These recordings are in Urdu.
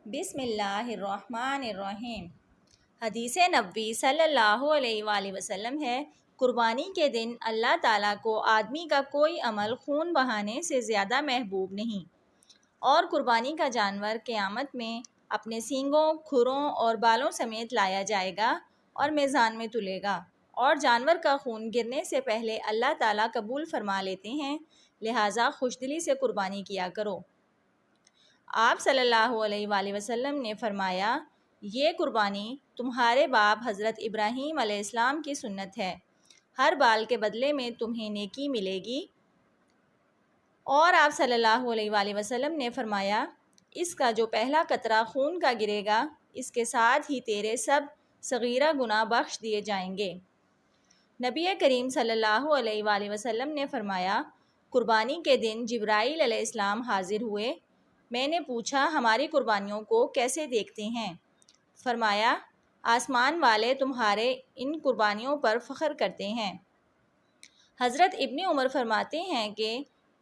بسم اللہ الرحمن الرحیم۔ حدیث نبوی صلی اللہ علیہ وآلہ وسلم ہے، قربانی کے دن اللہ تعالیٰ کو آدمی کا کوئی عمل خون بہانے سے زیادہ محبوب نہیں، اور قربانی کا جانور قیامت میں اپنے سینگوں، کھروں اور بالوں سمیت لایا جائے گا اور میزان میں تلے گا، اور جانور کا خون گرنے سے پہلے اللہ تعالیٰ قبول فرما لیتے ہیں، لہٰذا خوشدلی سے قربانی کیا کرو۔ آپ صلی اللہ علیہ وآلہ وسلم نے فرمایا، یہ قربانی تمہارے باپ حضرت ابراہیم علیہ السلام کی سنت ہے، ہر بال کے بدلے میں تمہیں نیکی ملے گی۔ اور آپ صلی اللہ علیہ وآلہ وسلم نے فرمایا، اس کا جو پہلا قطرہ خون کا گرے گا، اس کے ساتھ ہی تیرے سب صغیرہ گناہ بخش دیے جائیں گے۔ نبی کریم صلی اللہ علیہ وآلہ وسلم نے فرمایا، قربانی کے دن جبرائیل علیہ السلام حاضر ہوئے۔ میں نے پوچھا، ہماری قربانیوں کو کیسے دیکھتے ہیں؟ فرمایا، آسمان والے تمہارے ان قربانیوں پر فخر کرتے ہیں۔ حضرت ابن عمر فرماتے ہیں کہ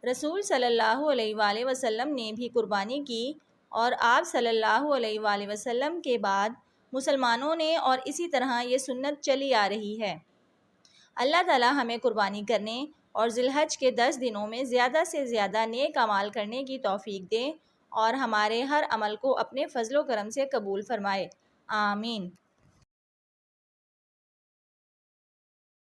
رسول صلی اللہ علیہ وآلہ وسلم نے بھی قربانی کی، اور آپ صلی اللہ علیہ وآلہ وسلم کے بعد مسلمانوں نے، اور اسی طرح یہ سنت چلی آ رہی ہے۔ اللہ تعالیٰ ہمیں قربانی کرنے اور ذی الحج کے 10 دنوں میں زیادہ سے زیادہ نیک اعمال کرنے کی توفیق دے، اور ہمارے ہر عمل کو اپنے فضل و کرم سے قبول فرمائے، آمین۔